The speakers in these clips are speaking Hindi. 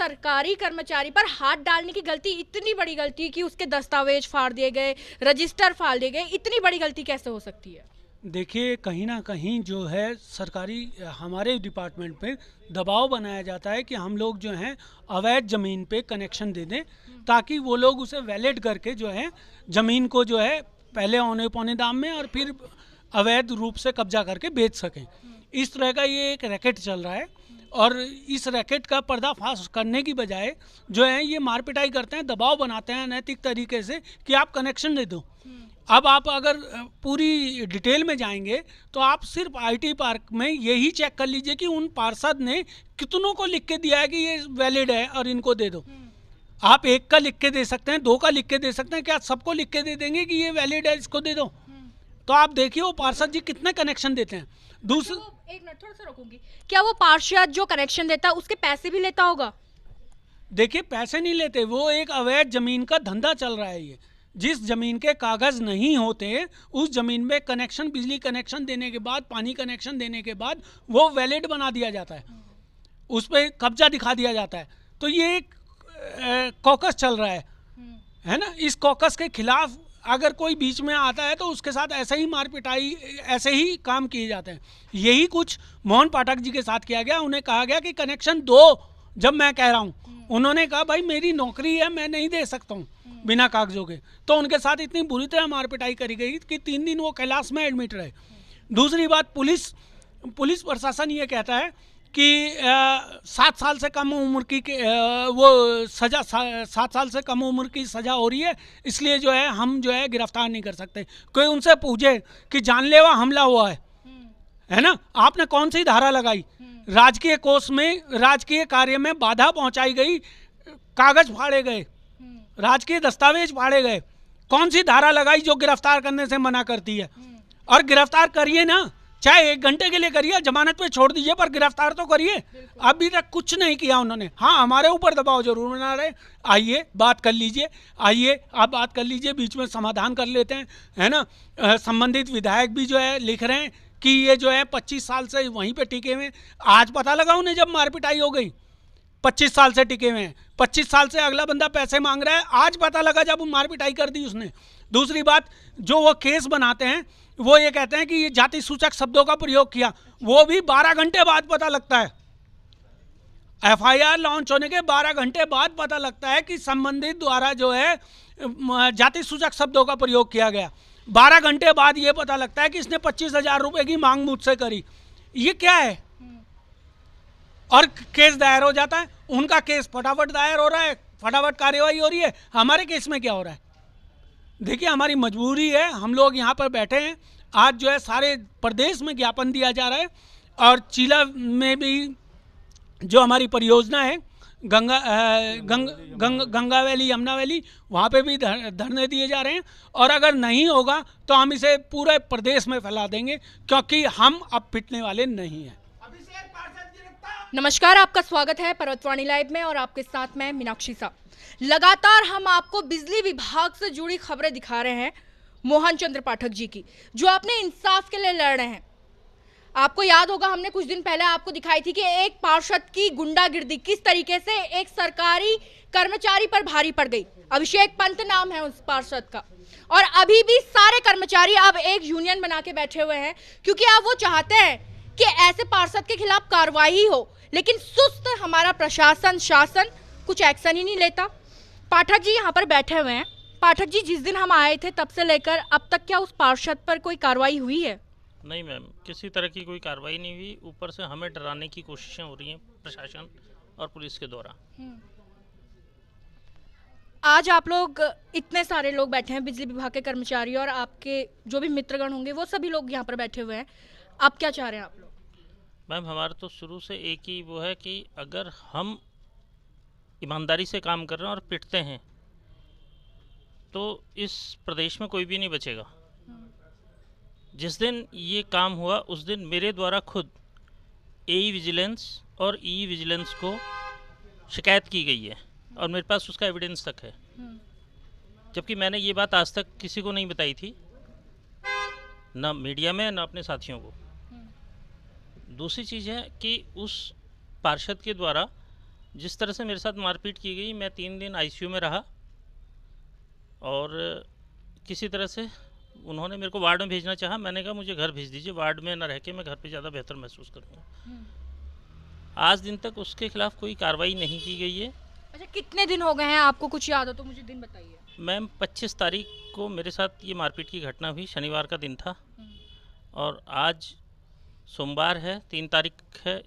सरकारी कर्मचारी पर हाथ डालने की गलती, इतनी बड़ी गलती कि उसके दस्तावेज फाड़ दिए गए, रजिस्टर फाड़ दिए गए, इतनी बड़ी गलती कैसे हो सकती है? देखिए, कहीं ना कहीं जो है सरकारी हमारे डिपार्टमेंट पे दबाव बनाया जाता है कि हम लोग जो हैं अवैध ज़मीन पे कनेक्शन दे दें, ताकि वो लोग उसे वैलिड करके जो है ज़मीन को जो है पहले औने पौने दाम में और फिर अवैध रूप से कब्जा करके बेच सकें। इस तरह का ये एक रैकेट चल रहा है, और इस रैकेट का पर्दाफाश करने की बजाय जो है ये मारपिटाई करते हैं, दबाव बनाते हैं अनैतिक तरीके से कि आप कनेक्शन दे दो। अब आप अगर पूरी डिटेल में जाएंगे तो आप सिर्फ आईटी पार्क में यही चेक कर लीजिए कि उन पार्षद ने कितनों को लिख के दिया है कि ये वैलिड है और इनको दे दो। आप एक का लिख के दे सकते हैं, दो का लिख के दे सकते हैं, क्या सबको लिख के दे देंगे कि ये वैलिड है, इसको दे दो? तो आप देखिए वो पार्षद जी कितने कनेक्शन देते हैं। दूसरा, एक मिनट थोड़ा सा रोकूंगी, क्या वो पार्षद जो कनेक्शन देता है उसके पैसे भी लेता होगा? देखिए, पैसे नहीं लेते, वो एक अवैध जमीन का धंधा चल रहा है। ये जिस जमीन के कागज नहीं होते उस जमीन में कनेक्शन, बिजली कनेक्शन देने के बाद, पानी कनेक्शन देने के बाद वो वैलिड बना दिया जाता है, उस पर कब्जा दिखा दिया जाता है। तो ये एक कॉकस चल रहा है ना। इस कॉकस के खिलाफ अगर कोई बीच में आता है तो उसके साथ ऐसे ही मार पिटाई, ऐसे ही काम किए जाते हैं। यही कुछ मोहन पाठक जी के साथ किया गया। उन्हें कहा गया कि कनेक्शन दो, जब मैं कह रहा हूँ उन्होंने कहा भाई मेरी नौकरी है, मैं नहीं दे सकता हूँ बिना कागजों के। तो उनके साथ इतनी बुरी तरह मार पिटाई करी गई कि 3 दिन वो कैलाश में एडमिट रहे। दूसरी बात, पुलिस प्रशासन ये कहता है कि 7 साल से कम उम्र की वो सज़ा, 7 साल से कम उम्र की सज़ा हो रही है, इसलिए जो है हम जो है गिरफ्तार नहीं कर सकते। कोई उनसे पूछे कि जानलेवा हमला हुआ है ना, आपने कौन सी धारा लगाई? राजकीय कोष में, राजकीय कार्य में बाधा पहुंचाई गई, कागज फाड़े गए, राजकीय दस्तावेज फाड़े गए, कौन सी धारा लगाई जो गिरफ्तार करने से मना करती है? और गिरफ्तार करिए ना, चाहे 1 घंटे के लिए करिए, जमानत पे छोड़ दीजिए, पर गिरफ्तार तो करिए। अभी तक कुछ नहीं किया उन्होंने। हाँ, हमारे ऊपर दबाव जरूर बना रहे, आइए बात कर लीजिए, आइए आप बात कर लीजिए, बीच में समाधान कर लेते हैं, है ना। संबंधित विधायक भी जो है लिख रहे हैं कि ये जो है 25 साल से वहीं पे टिके हुए। आज पता लगा उन्हें जब मारपिटाई हो गई, 25 साल से टिके हुए हैं। 25 साल से अगला बंदा पैसे मांग रहा है, आज पता लगा जब मारपिटाई कर दी उसने। दूसरी बात, जो वो केस बनाते हैं वो ये कहते हैं कि ये जाति सूचक शब्दों का प्रयोग किया, वो भी 12 घंटे बाद पता लगता है। एफआईआर लॉन्च होने के 12 घंटे बाद पता लगता है कि संबंधित द्वारा जो है जाति सूचक शब्दों का प्रयोग किया गया। 12 घंटे बाद ये पता लगता है कि इसने 25,000 रुपए की मांग मुझसे करी। ये क्या है? और केस दायर हो जाता है, उनका केस फटाफट दायर हो रहा है, फटाफट कार्यवाही हो रही है। हमारे केस में क्या हो रहा है? देखिए, हमारी मजबूरी है, हम लोग यहाँ पर बैठे हैं। आज जो है सारे प्रदेश में ज्ञापन दिया जा रहा है, और चीला में भी जो हमारी परियोजना है गंगा वैली, यमुना वैली, वहाँ पे भी धरने दिए जा रहे हैं। और अगर नहीं होगा तो हम इसे पूरे प्रदेश में फैला देंगे, क्योंकि हम अब पिटने वाले नहीं हैं। नमस्कार, आपका स्वागत है पर्वतवाणी लाइव में, और आपके साथ मैं मीनाक्षी सा। लगातार हम आपको बिजली विभाग से जुड़ी खबरें दिखा रहे हैं, मोहन चंद्र पाठक जी की, जो अपने इंसाफ के लिए लड़ रहे हैं। आपको याद होगा, हमने कुछ दिन पहले आपको दिखाई थी कि एक पार्षद की गुंडागिर्दी किस तरीके से एक सरकारी कर्मचारी पर भारी पड़ गई। अभिषेक पंत नाम है उस पार्षद का, और अभी भी सारे कर्मचारी अब एक यूनियन बना के बैठे हुए हैं, क्योंकि अब वो चाहते हैं कि ऐसे पार्षद के खिलाफ कार्रवाई हो। लेकिन सुस्त हमारा प्रशासन, शासन कुछ एक्शन ही नहीं लेता। पाठक जी यहाँ पर बैठे हुए हैं। पाठक जी, जिस दिन हम आए थे तब से लेकर अब तक क्या उस पार्षद पर कोई कार्रवाई हुई है? नहीं मैम, किसी तरह की कोई कार्रवाई नहीं हुई। ऊपर से हमें डराने की कोशिशें हो रही हैं प्रशासन और पुलिस के द्वारा। आज आप लोग, इतने सारे लोग बैठे हैं, बिजली विभाग के कर्मचारी और आपके जो भी मित्रगण होंगे, वो सभी लोग यहाँ पर बैठे हुए हैं। आप क्या चाह रहे हैं आप लोग? मैम, हमारा तो शुरू से एक ही वो है कि अगर हम ईमानदारी से काम कर रहे हैं और पिटते हैं तो इस प्रदेश में कोई भी नहीं बचेगा। जिस दिन ये काम हुआ उस दिन मेरे द्वारा खुद एई विजिलेंस और ई विजिलेंस को शिकायत की गई है, और मेरे पास उसका एविडेंस तक है। जबकि मैंने ये बात आज तक किसी को नहीं बताई थी, ना मीडिया में, ना अपने साथियों को। दूसरी चीज़ है कि उस पार्षद के द्वारा जिस तरह से मेरे साथ मारपीट की गई, मैं 3 दिन आईसीयू में रहा और किसी तरह से उन्होंने मेरे को वार्ड में भेजना चाहा। मैंने कहा मुझे घर भेज दीजिए, वार्ड में ना रह के मैं घर पे ज़्यादा बेहतर महसूस करूँगा। आज दिन तक उसके खिलाफ कोई कार्रवाई नहीं की गई है। अच्छा, कितने दिन हो गए हैं? आपको कुछ याद हो तो मुझे दिन बताइए। मैम 25 तारीख को मेरे साथ ये मारपीट की घटना हुई, शनिवार का दिन था और आज सोमवार है, 3 तारीख है।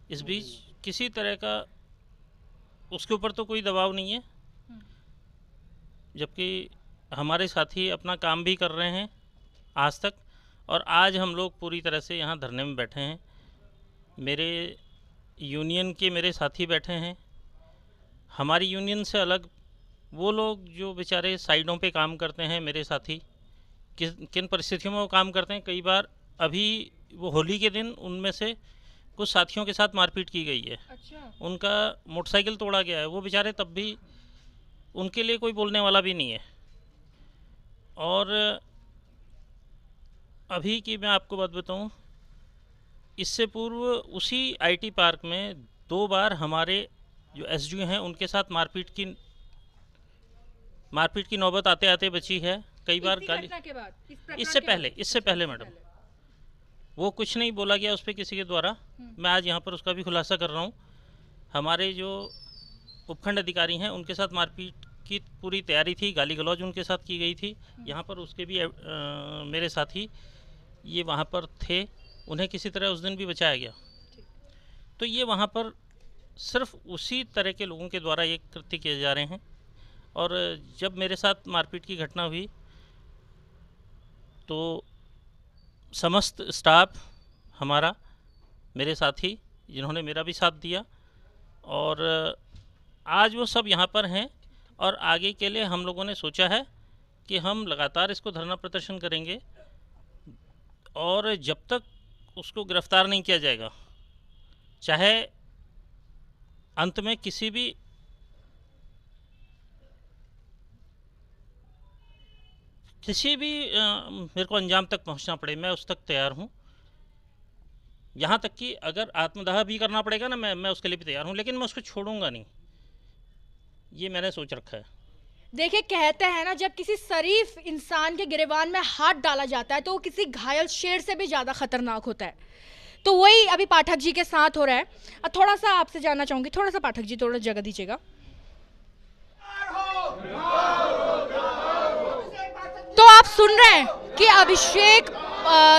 इस बीच किसी तरह का उसके ऊपर तो कोई दबाव नहीं है, जबकि हमारे साथी अपना काम भी कर रहे हैं आज तक। और आज हम लोग पूरी तरह से यहाँ धरने में बैठे हैं। मेरे यूनियन के मेरे साथी बैठे हैं। हमारी यूनियन से अलग वो लोग जो बेचारे साइडों पे काम करते हैं, मेरे साथी किन परिस्थितियों में वो काम करते हैं। कई बार अभी वो होली के दिन उनमें से कुछ साथियों के साथ मारपीट की गई है। अच्छा। उनका मोटरसाइकिल तोड़ा गया है। वो बेचारे तब भी, उनके लिए कोई बोलने वाला भी नहीं है। और अभी की मैं आपको बात बताऊं, इससे पूर्व उसी आईटी पार्क में 2 बार हमारे जो एसडीओ हैं उनके साथ मारपीट की नौबत आते आते बची है। कई बार गाली, के बाद, इससे पहले मैडम वो कुछ नहीं बोला गया उस पर किसी के द्वारा। मैं आज यहाँ पर उसका भी खुलासा कर रहा हूँ। हमारे जो उपखंड अधिकारी हैं उनके साथ मारपीट की पूरी तैयारी थी, गाली गलौज उनके साथ की गई थी। यहाँ पर उसके भी मेरे साथी ये वहाँ पर थे, उन्हें किसी तरह उस दिन भी बचाया गया। तो ये वहाँ पर सिर्फ उसी तरह के लोगों के द्वारा ये कृत्य किए जा रहे हैं। और जब मेरे साथ मारपीट की घटना हुई तो समस्त स्टाफ हमारा, मेरे साथी जिन्होंने मेरा भी साथ दिया, और आज वो सब यहाँ पर हैं। और आगे के लिए हम लोगों ने सोचा है कि हम लगातार इसको धरना प्रदर्शन करेंगे और जब तक उसको गिरफ्तार नहीं किया जाएगा, चाहे अंत में किसी भी मेरे को अंजाम तक पहुंचना पड़े, मैं उस तक तैयार हूं। यहाँ तक कि अगर आत्मदाह भी करना पड़ेगा ना, मैं उसके लिए भी तैयार हूं, लेकिन मैं उसको छोड़ूंगा नहीं। ये मैंने सोच रखा है। देखिए, कहते हैं ना, जब किसी शरीफ इंसान के गिरेबान में हाथ डाला जाता है तो वो किसी घायल शेर से भी ज़्यादा खतरनाक होता है। तो वही अभी पाठक जी के साथ हो रहा है। और थोड़ा सा आपसे जानना चाहूँगी, थोड़ा सा पाठक जी थोड़ा जगह दीजिएगा। तो आप सुन रहे हैं कि अभिषेक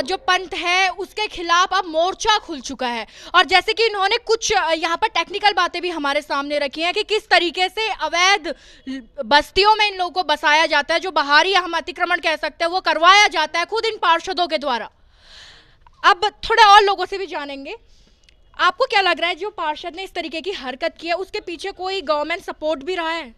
जो पंत है उसके खिलाफ अब मोर्चा खुल चुका है। और जैसे कि इन्होंने कुछ यहाँ पर टेक्निकल बातें भी हमारे सामने रखी हैं कि किस तरीके से अवैध बस्तियों में इन लोगों को बसाया जाता है, जो बाहरी हम अतिक्रमण कह सकते हैं, वो करवाया जाता है खुद इन पार्षदों के द्वारा। अब थोड़े और लोगों से भी जानेंगे, आपको क्या लग रहा है जो पार्षद ने इस तरीके की हरकत की है उसके पीछे कोई गवर्नमेंट सपोर्ट भी रहा है?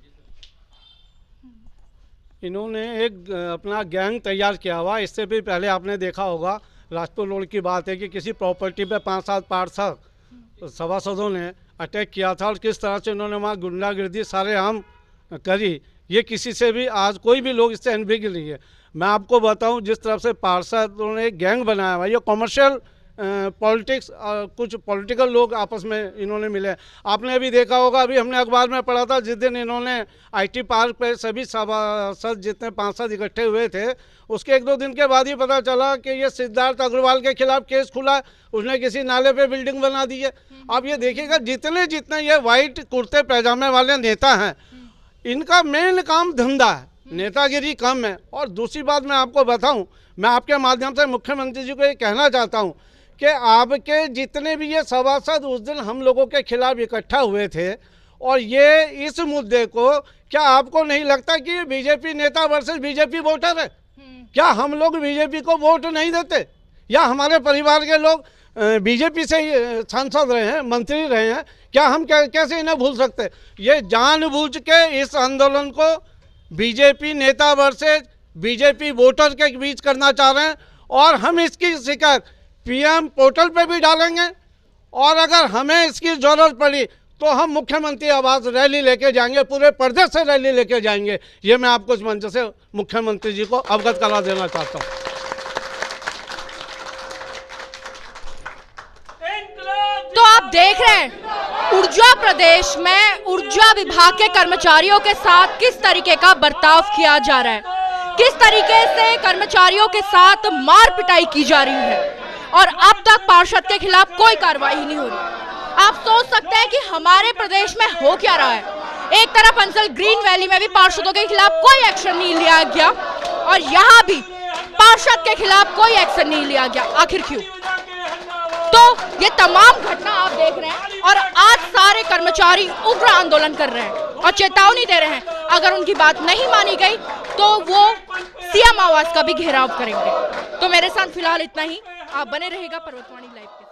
इन्होंने एक अपना गैंग तैयार किया हुआ। इससे भी पहले आपने देखा होगा, राजपुर रोड की बात है कि किसी प्रॉपर्टी पे 5-7 पार्षद सभासदों ने अटैक किया था और किस तरह से उन्होंने वहाँ गुंडागर्दी सारे आम करी। ये किसी से भी आज कोई भी लोग इससे अनभिज्ञ नहीं है। मैं आपको बताऊं, जिस तरफ से पार्षदों ने गैंग बनाया हुआ, ये कॉमर्शियल पॉलिटिक्स और कुछ पॉलिटिकल लोग आपस में इन्होंने मिले। आपने अभी देखा होगा, अभी हमने अखबार में पढ़ा था, जिस दिन इन्होंने आईटी पार्क पे सभी सभासद जितने पार्षद इकट्ठे हुए थे, उसके 1-2 दिन के बाद ही पता चला कि ये सिद्धार्थ अग्रवाल के खिलाफ केस खुला, उसने किसी नाले पे बिल्डिंग बना दी है। आप ये देखिएगा, जितने ये वाइट कुर्ते पैजामे वाले नेता हैं, इनका मेन काम धंधा है, नेतागिरी कम है। और दूसरी बात मैं आपको बताऊं, मैं आपके माध्यम से मुख्यमंत्री जी को ये कहना चाहता हूं कि आपके जितने भी ये सभासद उस दिन हम लोगों के खिलाफ इकट्ठा हुए थे, और ये इस मुद्दे को, क्या आपको नहीं लगता कि बीजेपी नेता वर्सेस बीजेपी वोटर है? क्या हम लोग बीजेपी को वोट नहीं देते? या हमारे परिवार के लोग बीजेपी से ही सांसद रहे हैं, मंत्री रहे हैं? क्या हम कैसे इन्हें भूल सकते? ये जानबूझ के इस आंदोलन को बीजेपी नेता वर्सेस बीजेपी वोटर के बीच करना चाह रहे हैं। और हम इसकी शिकायत पीएम पोर्टल पे भी डालेंगे, और अगर हमें इसकी ज़रूरत पड़ी तो हम मुख्यमंत्री आवास रैली लेके जाएंगे, पूरे प्रदेश से रैली लेके जाएंगे। ये मैं आपको इस मंच से मुख्यमंत्री जी को अवगत करा देना चाहता हूँ। तो आप देख रहे हैं ऊर्जा प्रदेश में ऊर्जा विभाग के कर्मचारियों के साथ किस तरीके का बर्ताव किया जा रहा है, किस तरीके से कर्मचारियों के साथ मार पिटाई की जा रही है और अब तक पार्षद के खिलाफ कोई कार्रवाई नहीं हो रही। आप सोच सकते हैं कि हमारे प्रदेश में हो क्या रहा है। एक तरफ अंचल ग्रीन वैली में भी पार्षदों के खिलाफ कोई एक्शन नहीं लिया गया और यहाँ भी पार्षद के खिलाफ कोई एक्शन नहीं लिया गया। आखिर क्यों? तो ये तमाम घटना आप देख रहे हैं और आज सारे कर्मचारी उग्र आंदोलन कर रहे हैं और चेतावनी दे रहे हैं, अगर उनकी बात नहीं मानी गई तो वो सीएम आवास का भी घेराव करेंगे। तो मेरे साथ फिलहाल इतना ही। आप बने रहेगा पर्वतवाणी लाइव के।